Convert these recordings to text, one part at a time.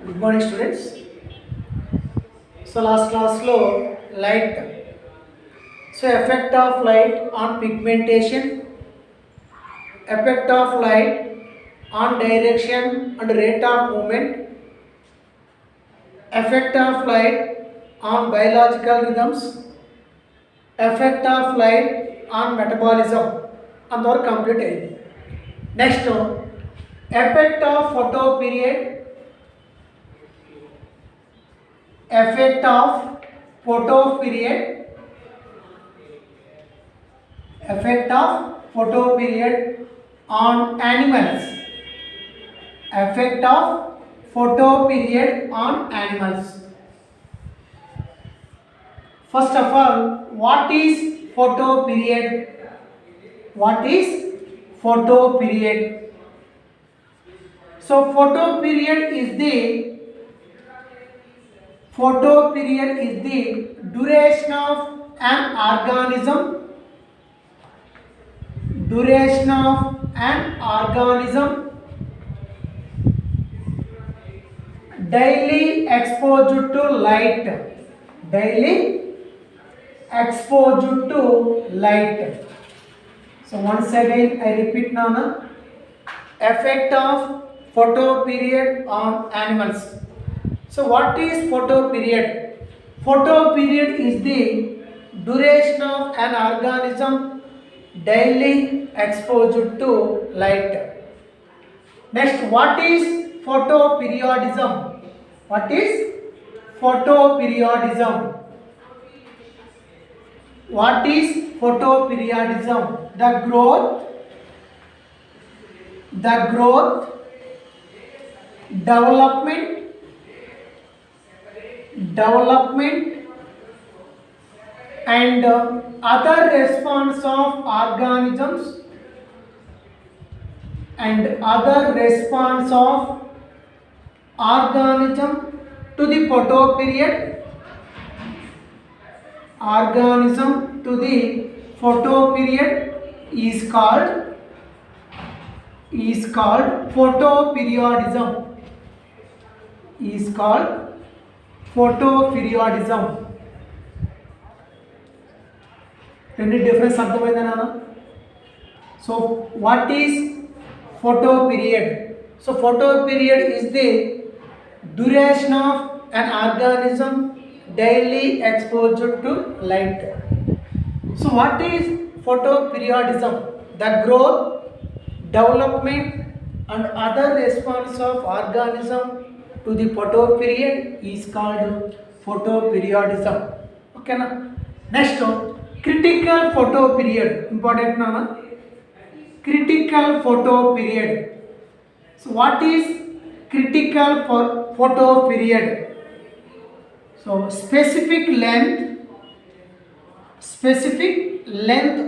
Good morning, students. So last class lo light. So effect of light on pigmentation, effect of light on direction and rate of movement, effect of light on biological rhythms, effect of light on metabolism. अंतवर complete अयिंది. Next, effect of photo period, effect of photo period, effect of photo period on animals, effect of photo period on animals. First of all, what is photo period? What is photo period? So photo period is the duration of an organism daily exposure to light. So once again I repeat now, effect of photo period on animals. So what is photo period? Photo period is the duration of an organism daily exposure to light. Next, what is photoperiodism? What is photoperiodism? What is photoperiodism? The growth, development and other response of organisms to the photoperiod is called photoperiodism. Any difference అర్థమైందా నాన్న? So what is photoperiod? So photoperiod is the duration of an organism daily exposure to light. So what is photoperiodism? The growth, development and other response of organism to the photoperiod is called photoperiodism. Okay na? Next, critical photoperiod. Important na? Critical photoperiod. So what is critical photoperiod? So specific length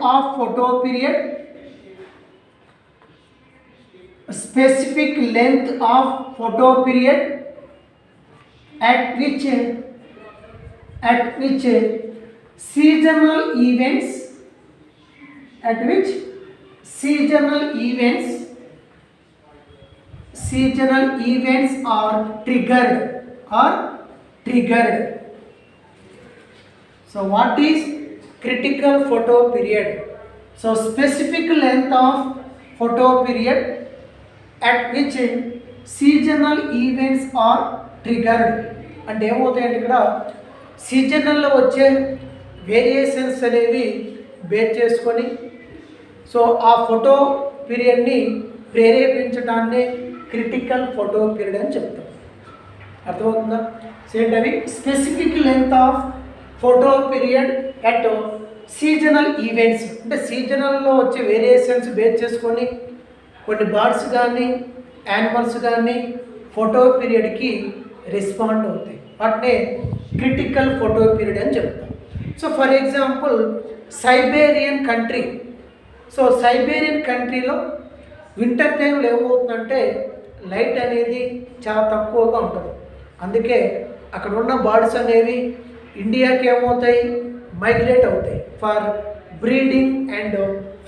of photoperiod, at which seasonal events are triggered. So what is critical photoperiod? So specific length of photoperiod at which seasonal events are triggered. అంటే ఏమవుతాయంటే ఇక్కడ సీజనల్లో వచ్చే variations అనేవి base చేసుకొని so ఆ photo పీరియడ్ని ప్రేరేపించడాన్ని critical photo period అని చెప్తాం. అర్థమవుతుందా? Same అవి specific length of photo period at seasonal events, అంటే సీజనల్లో వచ్చే వేరియేషన్స్ బేస్ చేసుకొని కొన్ని బర్డ్స్ కానీ యానిమల్స్ కానీ ఫోటో పీరియడ్కి రెస్పాండ్ అవుతాయి. వాటినే క్రిటికల్ ఫోటో పీరియడ్ అని చెప్తాం. So for example Siberian country. So Siberian కంట్రీలో వింటర్ టైంలో ఏమవుతుందంటే లైట్ అనేది చాలా తక్కువగా ఉంటుంది. అందుకే అక్కడ ఉన్న బర్డ్స్ అనేవి ఇండియాకి ఏమవుతాయి, మైగ్రేట్ అవుతాయి for breeding and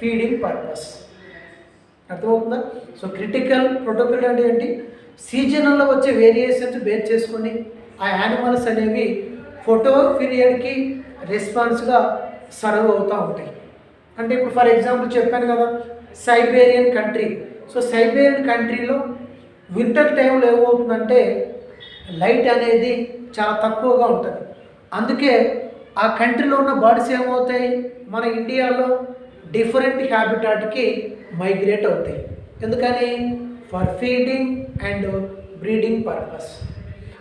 feeding purpose. అర్థమవుతుందా? సో క్రిటికల్ ఫోటో పీరియడ్ అంటే ఏంటి? సీజనల్లో వచ్చే వేరియేషన్స్ బేస్ చేసుకొని ఆ యానిమల్స్ అనేవి ఫోటో పీరియడ్కి రెస్పాన్స్గా సర్వ్ అవుతూ ఉంటాయి. అంటే ఇప్పుడు ఫర్ ఎగ్జాంపుల్ చెప్పాను కదా, సైబేరియన్ కంట్రీ. సో సైబేరియన్ కంట్రీలో వింటర్ టైంలో ఏమవుతుందంటే లైట్ అనేది చాలా తక్కువగా ఉంటుంది. అందుకే ఆ కంట్రీలో ఉన్న బర్డ్స్ ఏమవుతాయి, మన ఇండియాలో డిఫరెంట్ హ్యాబిటాట్కి మైగ్రేట్ అవుతాయి. ఎందుకని? For feeding and breeding purpose.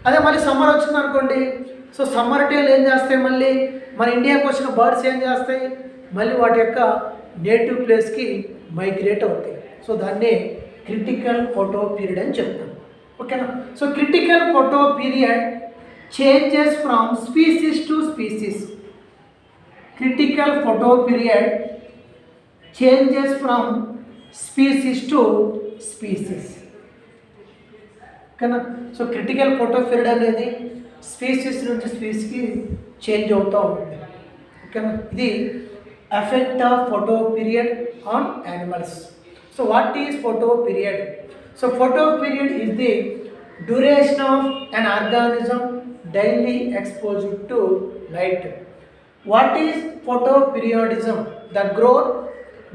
అదే మళ్ళీ సమ్మర్ వచ్చింది అనుకోండి, సో సమ్మర్ టైంలో ఏం చేస్తాయి, మళ్ళీ మన ఇండియాకి వచ్చిన బర్డ్స్ ఏం చేస్తాయి, మళ్ళీ వాటి యొక్క నేటివ్ ప్లేస్కి మైగ్రేట్ అవుతాయి. సో దాన్నే క్రిటికల్ ఫోటో పీరియడ్ అని చెప్తాం. ఓకేనా? So critical photo period changes from species to species. Critical photo period changes from species to species. ఓకేనా? సో క్రిటికల్ ఫోటో పీరియడ్ అనేది స్పీసీస్ నుంచి స్పీసీకి చేంజ్ అవుతూ ఉంటుంది. ఓకేనా? ఇది effect of photo period on animals. So what is photo period? So photo period is the duration of an organism daily exposure to light. What is photoperiodism? The growth,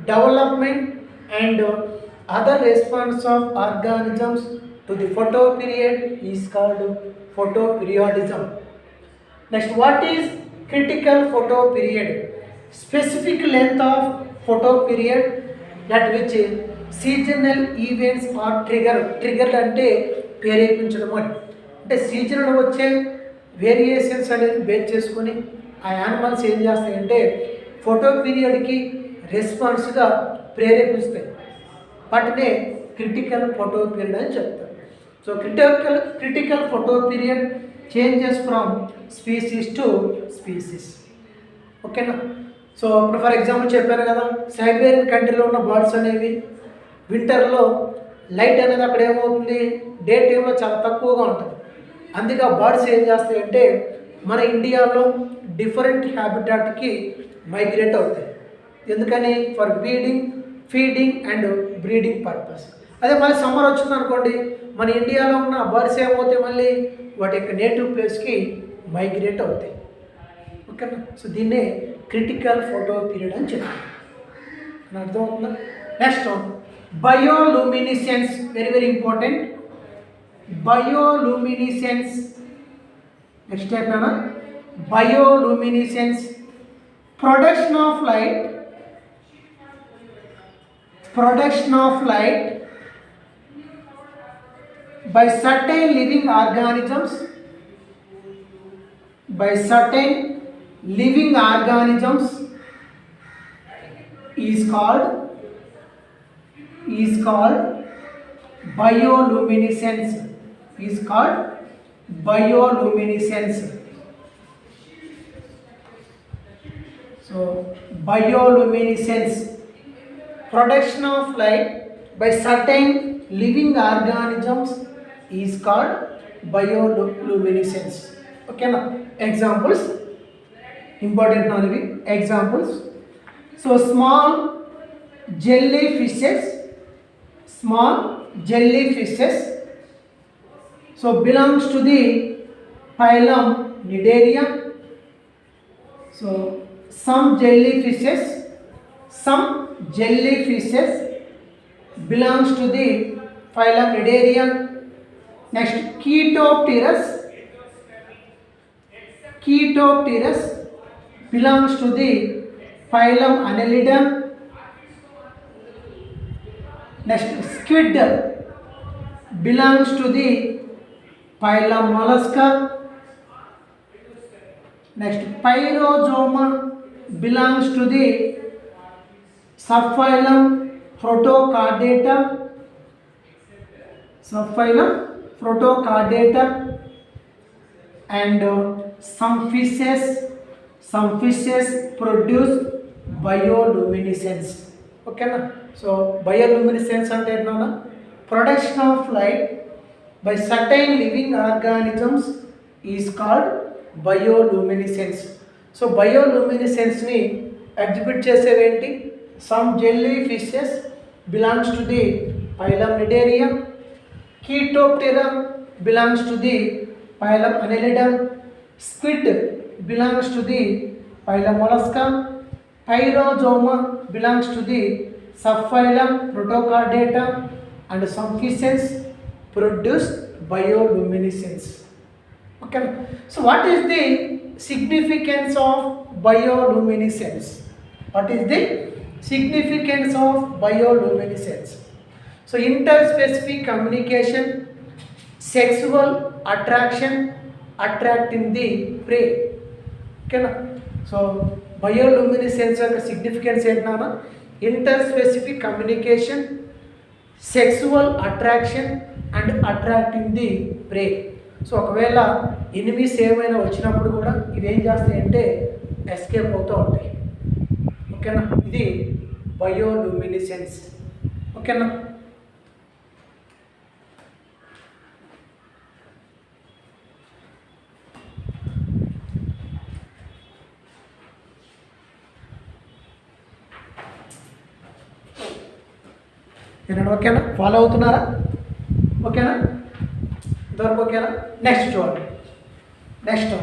development and other response of organisms to the photoperiod is called photoperiodism. Next, what is critical photoperiod? Specific length of photoperiod at which seasonal events are triggered అంటే ప్రేరేపించడం అంటే సీజన్లో వచ్చే variations అనేది base చేసుకొని ఆ animals ఏం చేస్తాయంటే ఫోటో పీరియడ్కి రెస్పాన్స్గా ప్రేరేపిస్తాయి. వాటినే క్రిటికల్ ఫోటో పీరియడ్ అని చెప్తారు. So critical photo period changes from species to species. ఓకేనా? సో ఇప్పుడు ఫర్ ఎగ్జాంపుల్ చెప్పాను కదా, సైబేరియన్ కంట్రీలో ఉన్న బర్డ్స్ అనేవి వింటర్లో లైట్ అనేది అక్కడ ఏమవుతుంది, డే టైంలో చాలా తక్కువగా ఉంటుంది. అందుకే ఆ బర్డ్స్ ఏం చేస్తాయంటే మన ఇండియాలో డిఫరెంట్ హ్యాబిటాట్కి మైగ్రేట్ అవుతాయి. ఎందుకని? For feeding and breeding purpose. అదే మళ్ళీ సమ్మర్ వచ్చింది అనుకోండి, మన ఇండియాలో ఉన్న బర్డ్స్ ఏమవుతాయి, మళ్ళీ వాటి యొక్క నేటివ్ ప్లేస్కి మైగ్రేట్ అవుతాయి. ఓకేనా? సో దీన్నే క్రిటికల్ ఫోటో పీరియడ్ అని చెప్పారు. అర్థమవుతుందా? Next bioluminescence, very important. Bioluminescence next ఏంటన్నా? Bioluminescence, production of light by certain living organisms is called bioluminescence. So bioluminescence, production of light by certain living organisms is called bioluminescence. Okay na? Examples, important knowledge. Examples, so small jellyfishes so belongs to the phylum Cnidaria. So some jellyfishes belongs to the phylum Cnidaria. Next, Chaetopterus belongs to the phylum Annelida. Next, squid belongs to the phylum Mollusca. Next, Pyrozoma belongs to the subphylum Protocardata. And some fishes produce bioluminescence. Okay na? So bioluminescence ante enna? Production of light by certain living organisms is called bioluminescence. So bioluminescence ni exhibit cheseventi, some jellyfishes belongs to the phylum Cnidaria. Ketopteran belongs to the phylum Annelida. Squid belongs to the phylum Mollusca. Pyrozoma belongs to the subphylum Protocardata, and some fishes produce bioluminescence. Okay, so what is the significance of bioluminescence? What is the significance of bioluminescence? So interspecific communication, sexual attraction, attracting the prey. Okay na? So bioluminescence యొక్క significance ఏంటన్నా? Interspecific communication, sexual attraction and attracting the prey. So ఒకవేళ enemies ఏమైనా వచ్చినప్పుడు కూడా ఇవి ఏం చేస్తాయంటే escape అవుతూ ఉంటాయి. ఓకేనా, ఇది బయోలుమినిసెన్స్. ఓకేనా, ఓకేనా, ఫాలో అవుతున్నారా? ఓకేనా, ఇంతవరకు ఓకేనా? నెక్స్ట్ చూడండి. Next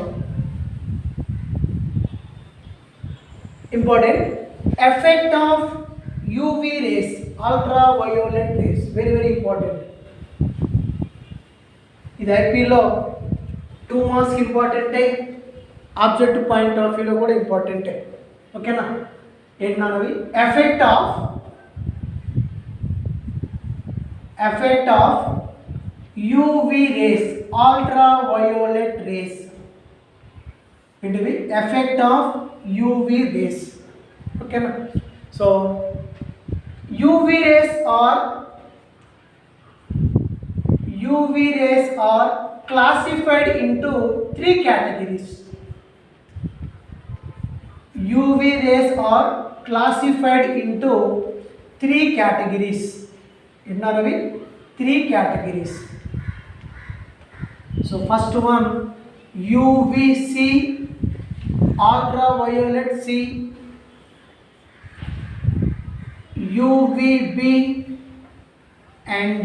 important, effect of UV rays, ultraviolet rays, very very important. ఇది ఐపీలో 2 మార్క్స్కి ఇంపార్టెంటే, ఆబ్జెక్టివ్ పాయింట్ ఆఫ్ వ్యూలో కూడా ఇంపార్టెంటే. ఓకేనా, ఏంటన్నవి? Effect of UV rays, ultraviolet rays. ఏంటివి? Effect of UV rays. ఓకేనా, so UV rays are classified into 3 categories. UV rays are classified into 3 categories. ఎన్నవి? 3 categories. So first one, UVC, ultraviolet C, UVB and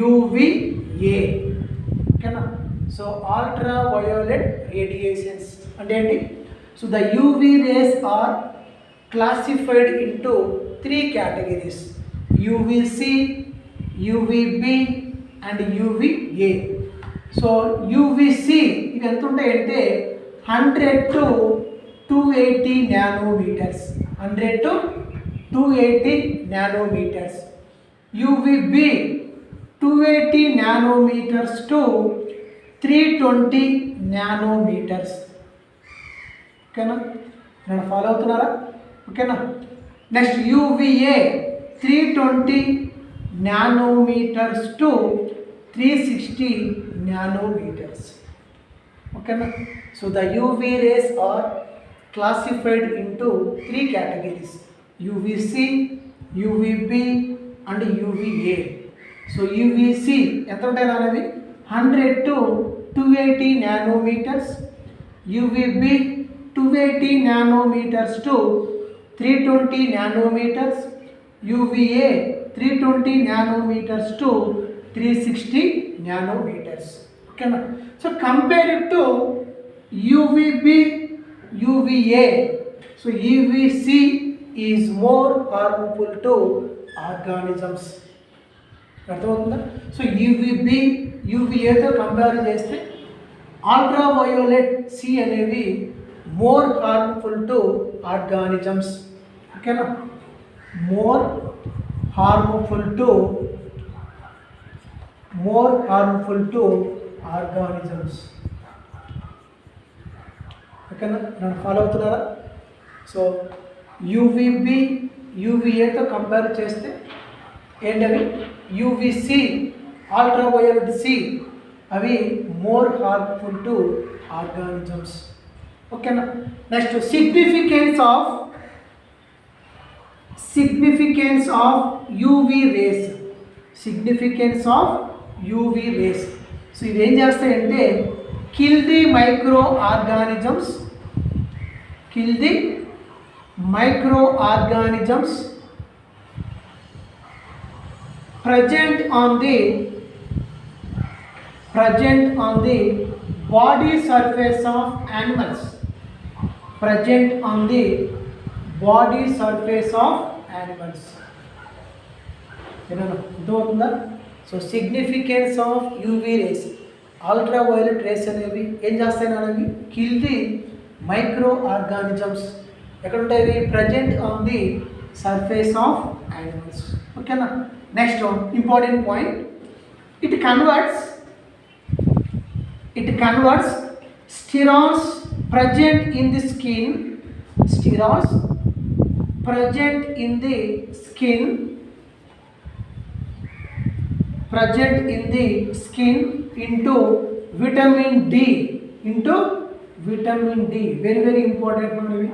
UVA. Okay, so ultraviolet radiations and ఏంటి? So the UV rays are classified into 3 categories: UVC, UVB and UVA. So UVC ఇవి ఎంత ఉంటాయంటే 100 to 280 nanometres, 100 to 280 nanometres. UVB 280 nanometres to 320 nanometres. ఓకేనా, నేను follow అవుతున్నారా? ఓకేనా, next UVA 320 nanometres to 360 nanometers. Okay, so the UV rays are classified into 3 categories: UVC, UVB and UVA. So UVC ఎంత ఉంటాయి అనేవి 100 to 280 nanometers, UVB 280 nanometers to 320 nanometers, UVA 320 nanometers to 360 nanometers. Okay, so compare it to UVB, UVA. So UVC is more harmful to organisms. అర్థమవుతుందా? So UVB యూవీఏతో compare చేస్తే ultraviolet C అనేవి more harmful to organisms. ఓకేనా, more harmful to organisms. ఓకేనా, నన్ను follow అవుతున్నారా? So UVB యూవీఏతో compare చేస్తే ఏంటవి? UVC ultraviolet C అవి మోర్ హార్మ్ఫుల్ టు ఆర్గానిజమ్స్. ఓకేనా, next significance of UV race. Significance of UV rays. So ఇవి ఏం చేస్తాయంటే kill the micro organisms present on the present on the body surface of animals, present on the body surface of animals. అర్థమవుతుందా? So significance of UV rays, ultra violet rays అనేవి ఏం చేస్తాయి అనేవి kill the micro organisms. ఎక్కడ ఉంటాయి? Present on the surface of animals. ఓకేనా? Next important point, it converts sterols present in the skin, sterols present in the skin, present in the skin into vitamin D, into vitamin D. Very very important మనవి.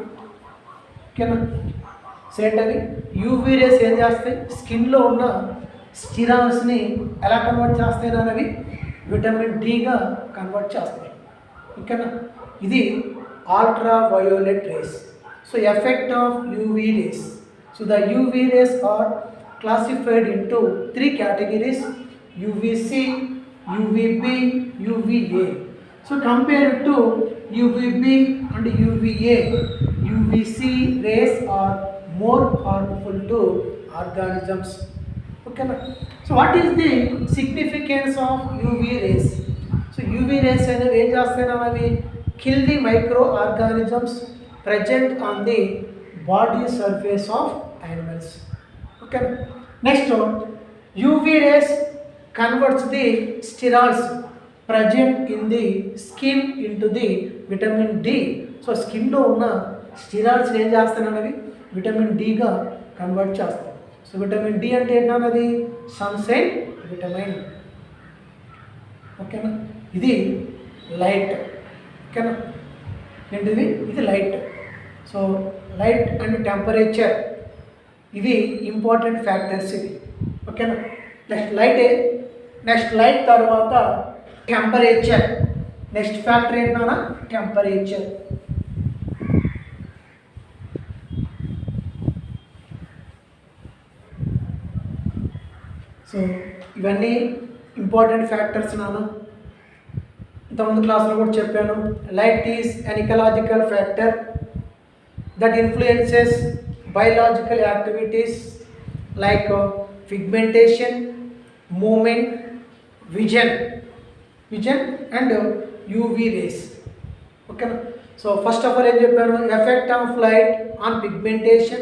ఓకేనా? సేంటవి UV rays ఏం చేస్తాయి? స్కిన్లో ఉన్న స్టిరాల్స్ని ఎలా convert చేస్తాయి అనేవి vitamin డిగా convert చేస్తాయి. ఓకేనా? ఇది ultraviolet rays. So effect of UV rays. So the UV rays are classified into 3 categories: UVC, UVB, UVA. So compared to UVB and UVA, UVC rays are more harmful to organisms. Okay. So what is the significance of UV rays? So UV rays అనేవి ఏం చేస్తాయి? kill the microorganisms present on the body surface of animals. Okay. Next one, UV rays converts the sterols present in the skin into the vitamin D. So skin లో ఉన్న స్టిరాల్స్ ఏం చేస్తానన్నవి vitamin డిగా convert చేస్తాయి. So vitamin D అంటే ఏంటన్నది sunshine vitamin. ఓకేనా? ఇది light. ఓకేనా? ఏంటిది? ఇది light. So light and temperature ఇవి ఇంపార్టెంట్ ఫ్యాక్టర్స్ ఇవి. ఓకేనా? నెక్స్ట్ లైట్ తర్వాత టెంపరేచర్. నెక్స్ట్ ఫ్యాక్టర్ ఏంటన్నా? టెంపరేచర్. సో ఇవన్నీ ఇంపార్టెంట్ ఫ్యాక్టర్స్ నాన్న. ఇంతకుముందు క్లాస్లో కూడా చెప్పాను. Light is an ecological factor that influences biological activities like pigmentation, movement, vision and UV rays. Okay. So first of all em cheppanu, effect of light on pigmentation,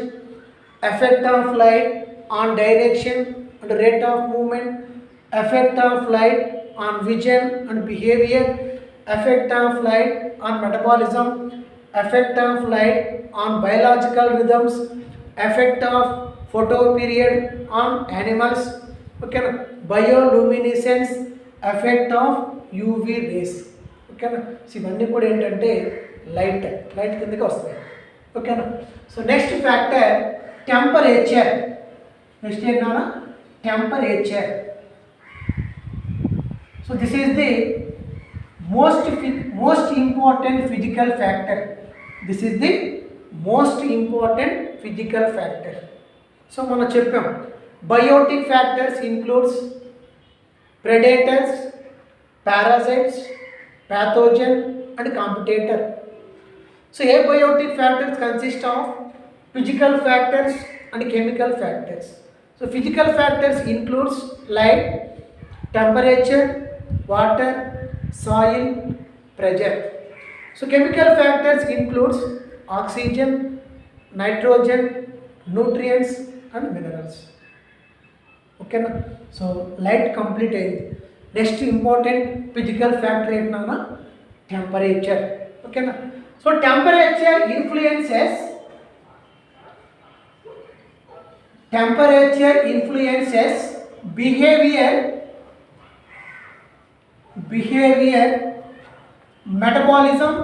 effect of light on direction and rate of movement, effect of light on vision and behavior, effect of light on metabolism, effect of light on biological rhythms, effect of photoperiod on animals. Okay. Bioluminescence, effect of UV rays. Okay. So ఇవన్నీ కూడా ఏంటంటే light కిందకి వస్తాయి. ఓకేనా? So next factor temperature. Next ఏంటన్నా? Temperature. So this is the most important physical factor. This is the most important physical factor. So మనం చెప్పాం biotic factors includes predators, parasites, pathogen and competitor. So abiotic factors consist of physical factors and chemical factors. So physical factors includes light, temperature, water, soil, pressure. So chemical factors includes oxygen, nitrogen, nutrients and minerals. Okay na? So light complete అయింది. Next important physical factor ఏంటన్నా? Temperature. ఓకేనా? So temperature influences behavior, metabolism,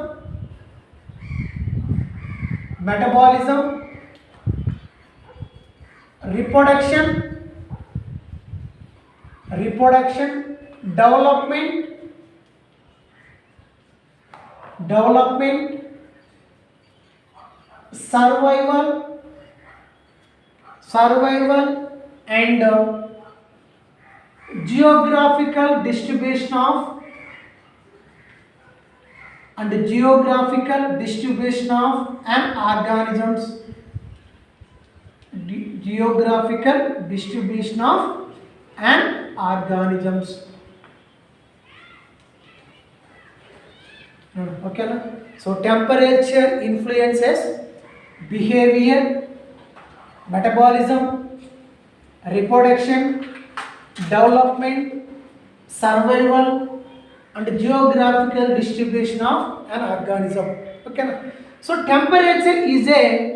reproduction, development, survival and geographical distribution of and geographical distribution of an organisms. Geographical distribution of an organisms. Okay, so temperature influences behavior, metabolism, reproduction, development, survival, and geographical distribution of an organism. Okay, so temperature is a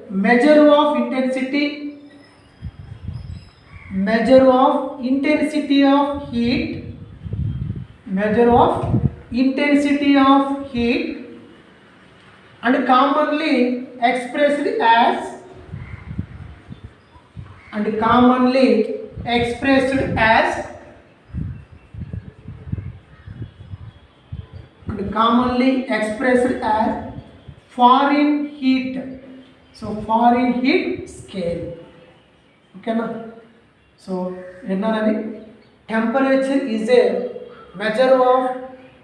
measure of intensity of heat, and commonly expressed as Fahrenheit. So Fahrenheit scale. Okay na? So temperature is a measure of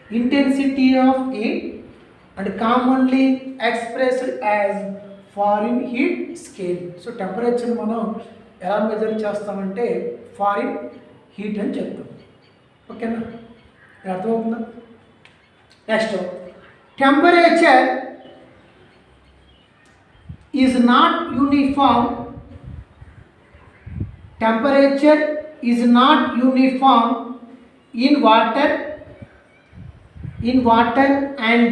intensity of heat and commonly expressed as Fahrenheit scale. So temperature మనం ఎలా measure చేస్తామంటే Fahrenheit అని చెప్తాం. ఓకేనా, అర్థమవుతుందా? Next, temperature is not uniform. Temperature is not uniform in water and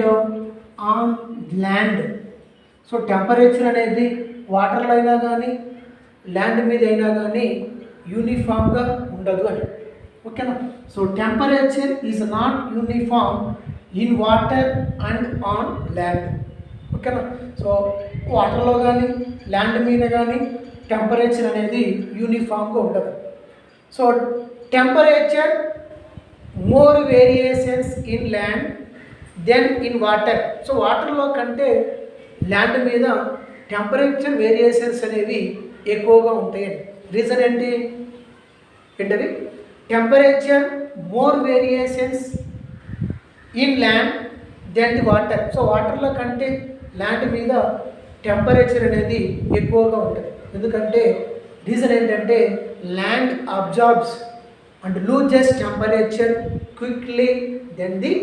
on land. So temperature అనేది వాటర్లో అయినా కానీ ల్యాండ్ మీద అయినా కానీ యూనిఫామ్గా ఉండదు అని. ఓకేనా, so temperature is not uniform in water and on land. ఓకేనా, సో వాటర్లో కానీ ల్యాండ్ మీద కానీ టెంపరేచర్ అనేది యూనిఫామ్గా ఉండదు. So temperature more variations in land than in water. So వాటర్లో కంటే ల్యాండ్ మీద టెంపరేచర్ వేరియేషన్స్ అనేవి ఎక్కువగా ఉంటాయండి. రీజన్ ఏంటది? Temperature more variations in land than the water. So వాటర్లో కంటే ల్యాండ్ మీద టెంపరేచర్ అనేది ఎక్కువగా ఉంటుంది. ఎందుకంటే రీజన్ ఏంటంటే land absorbs and loses temperature quickly than the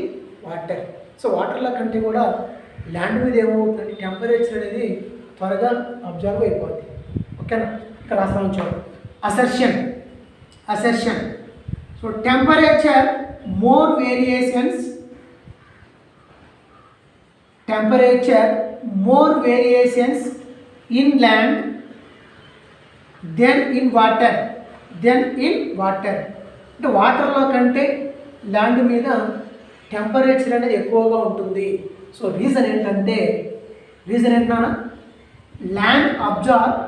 water. So వాటర్లో కంటే కూడా ల్యాండ్ మీద ఏమవుతుందంటే టెంపరేచర్ అనేది త్వరగా అబ్జర్వ్ అయిపోతుంది. ఓకేనా, ఇక్కడ రాస్తాను చూడండి. Assertion. So temperature more variations in land than in water. అంటే వాటర్లో కంటే ల్యాండ్ మీద టెంపరేచర్ అనేది ఎక్కువగా ఉంటుంది. సో రీజన్ ఏంటంటే land absorb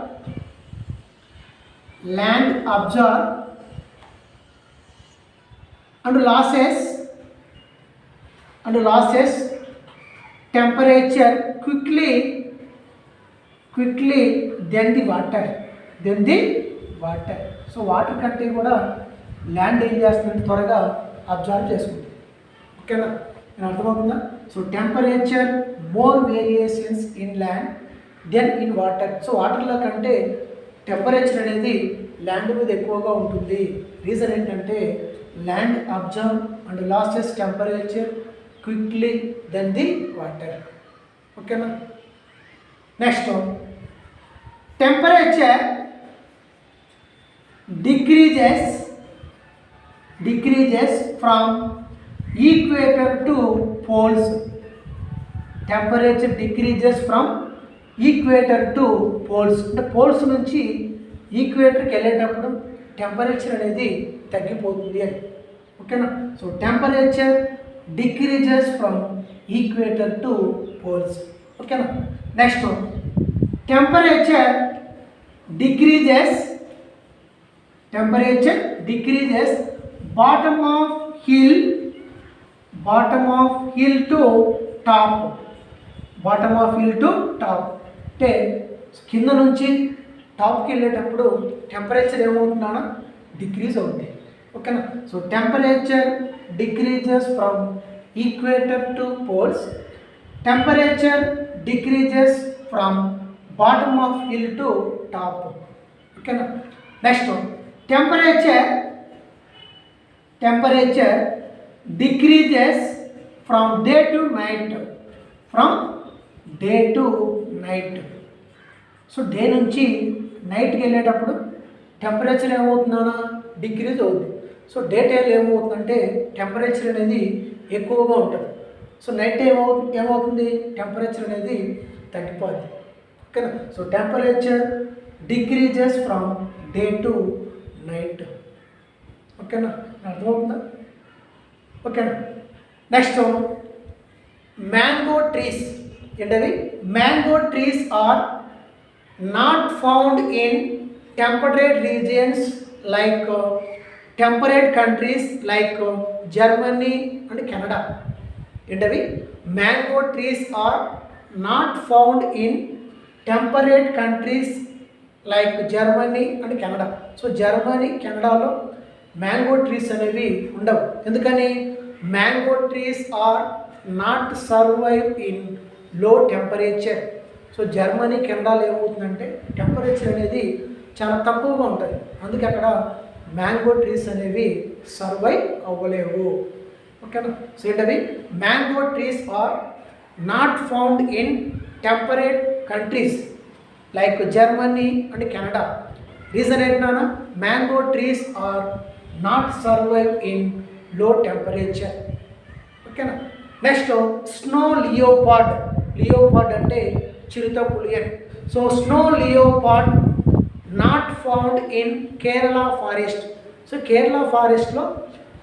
and losses temperature quickly than the water. So water కంటే కూడా ల్యాండ్ ఏం చేస్తుందంటే త్వరగా అబ్జార్బ్ చేసుకుంటుంది. ఓకేనా, నేను అర్థమవుతుందా? So temperature more variations in land than in water. So వాటర్లో కంటే టెంపరేచర్ అనేది ల్యాండ్ మీద ఎక్కువగా ఉంటుంది. రీజన్ ఏంటంటే land absorb and losses temperature quickly than the water. ఓకేనా, next, temperature decreases from equator to poles. Temperature decreases from equator to poles. అంటే poles నుంచి ఈక్వేటర్కి వెళ్ళేటప్పుడు టెంపరేచర్ అనేది తగ్గిపోతుంది అని. ఓకేనా, so temperature decreases from equator to poles. ఓకేనా, next, temperature decreases bottom of hill to top. అంటే కింద నుంచి టాప్కి వెళ్ళేటప్పుడు టెంపరేచర్ ఏమవుతుందా? డిక్రీజ్ అవుతుంది. ఓకేనా. So temperature decreases from equator to poles, temperature decreases from bottom of hill to top. ఓకేనా. Next temperature decreases from day to night, so day నుంచి నైట్కి వెళ్ళేటప్పుడు టెంపరేచర్ ఏమవుతుందన్నా డిక్రీజ్ అవుతుంది. సో డే టైంలో ఏమవుతుందంటే టెంపరేచర్ అనేది ఎక్కువగా ఉంటుంది. సో నైట్ ఏమవుతుంది టెంపరేచర్ అనేది తగ్గిపోతుంది. ఓకేనా. So temperature decreases from day to night. ఓకేనా, అర్థమవుతుందా? ఓకేనా. Next mango trees. ఏంటవి? Mango trees are not found in temperate regions like temperate countries like Germany and Canada. ఏంటవి? Mango trees are not found in temperate countries like Germany and Canada. So Germany, కెనడాలో mango trees అనేవి ఉండవు. ఎందుకని? Mango trees are not survive in low temperature. So Germany, కెనడాలో ఏమవుతుందంటే temperature అనేది చాలా తక్కువగా ఉంటుంది. అందుకే అక్కడ మ్యాంగో ట్రీస్ అనేవి సర్వైవ్ అవ్వలేవు. ఓకేనా. సో ఏంటవి? Mango trees are not found in temperate countries like Germany and Canada. Reason ఏంటన్నా? Mango trees are not survive in low temperature. ఓకేనా. Next snow leopard. లియోపార్డ్ అంటే చిరుతపులి అని. So snow leopard not found in Kerala forest. So Kerala ఫారెస్ట్లో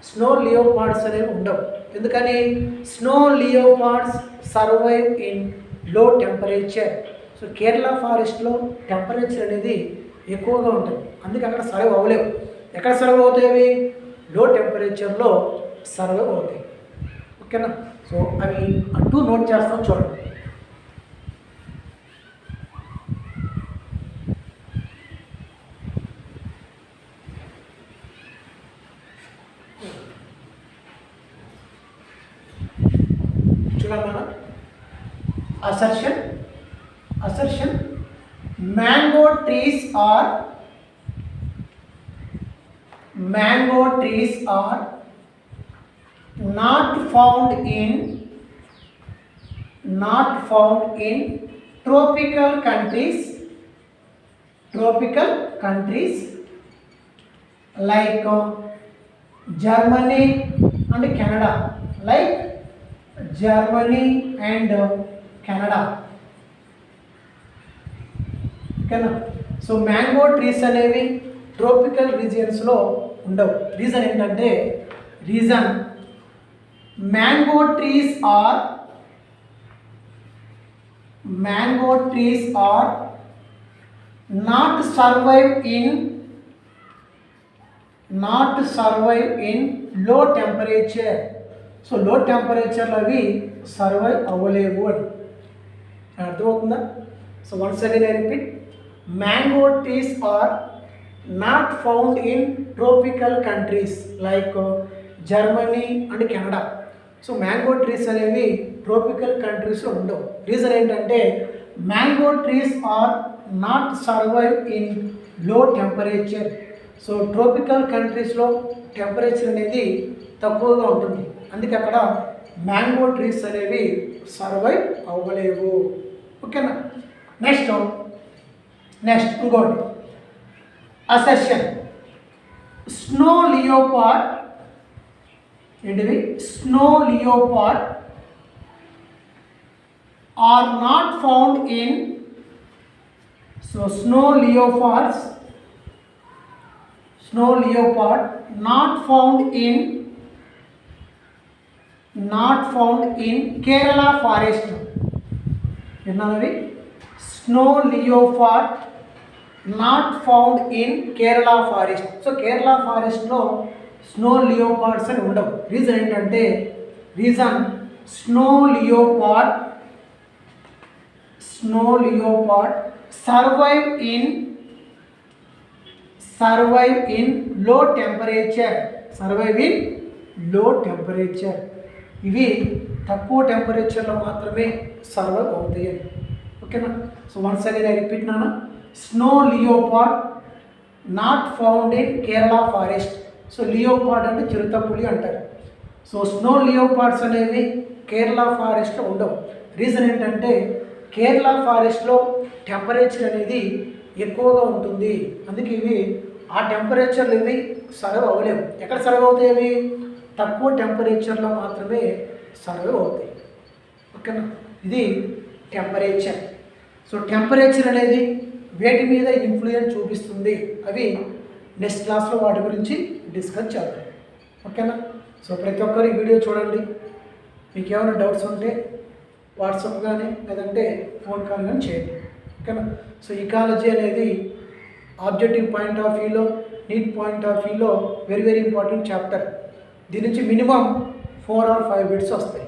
snow leopards అనేవి ఉండవు. ఎందుకని? Snow leopards survive in low temperature. So Kerala ఫారెస్ట్లో టెంపరేచర్ అనేది ఎక్కువగా ఉంటుంది. అందుకే అక్కడ సర్వైవ్ అవ్వలేవు. ఎక్కడ సర్వైవ్ అవుతాయి? లో టెంపరేచర్లో సర్వైవ్ అవుతాయి. ఓకేనా. సో అవి అంటూ నోట్ చేస్తాం, చూడండి. చూడమ్మా. Assertion mango trees are not found in tropical countries like Germany and Canada. ఓకేనా. సో మ్యాంగో ట్రీస్ అనేవి ట్రోపికల్ రీజియన్స్లో ఉండవు. రీజన్ ఏంటంటే mango trees are not survive in low temperature. So low టెంపరేచర్లో అవి సర్వైవ్ అవ్వలేవు అని అర్థమవుతుందా? So once again I repeat, mango trees are not found in tropical countries like Germany and Canada. So mango trees అనేవి tropical కంట్రీస్లో ఉండవు. Reason ఏంటంటే mango trees are not survive in low temperature. So tropical కంట్రీస్లో temperature అనేది తక్కువగా ఉంటుంది. అందుకే అక్కడ మ్యాంగో ట్రీస్ అనేవి సర్వైవ్ అవ్వలేవు. ఓకేనా. నెక్స్ట్ ఇంకోటి అసెషన్. Snow leopard. ఏంటివి? Snow leopard are not found in. So snow leopard not found in Kerala forest. విన్నారవి? Snow leopard not found in Kerala forest. So Kerala ఫారెస్ట్లో స్నో లియోపార్డ్స్ అని ఉండవు. రీజన్ ఏంటంటే snow leopard survive in low temperature. Survive in low temperature. ఇవి తక్కువ టెంపరేచర్లో మాత్రమే survive అవుతాయి అని. ఓకేనా? So once again I repeat నాన్న, snow leopard not found in Kerala forest. So leopard అంటే చిరుతపులి అంటారు. సో స్నో లియోపార్డ్స్ అనేవి కేరళ ఫారెస్ట్లో ఉండవు. రీజన్ ఏంటంటే కేరళ ఫారెస్ట్లో టెంపరేచర్ అనేది ఎక్కువగా ఉంటుంది, అందుకే ఇవి ఆ టెంపరేచర్లు ఇవి సర్వ్ అవ్వలేవు. ఎక్కడ సర్వ్ అవుతాయి? అవి తక్కువ టెంపరేచర్లో మాత్రమే సర్వ్ అవుతాయి. ఓకేనా? ఇది టెంపరేచర్. సో టెంపరేచర్ అనేది వేటి మీద ఇన్ఫ్లుయెన్స్ చూపిస్తుంది, అవి నెక్స్ట్ క్లాస్లో వాటి గురించి డిస్కస్ చేద్దాం. ఓకేనా? సో ప్రతి ఒక్కరు ఈ వీడియో చూడండి. మీకు ఏమైనా డౌట్స్ ఉంటే వాట్సాప్ కానీ లేదంటే ఫోన్ కాల్ కానీ చేయండి. ఓకేనా? సో ఇకాలజీ అనేది ఆబ్జెక్టివ్ పాయింట్ ఆఫ్ వ్యూలో, నీట్ పాయింట్ ఆఫ్ వ్యూలో వెరీ వెరీ ఇంపార్టెంట్ చాప్టర్. దీని నుంచి మినిమం 4 or 5 బిట్స్ వస్తాయి.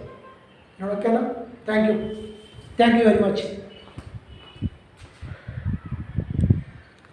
ఓకేనా? Thank you very much.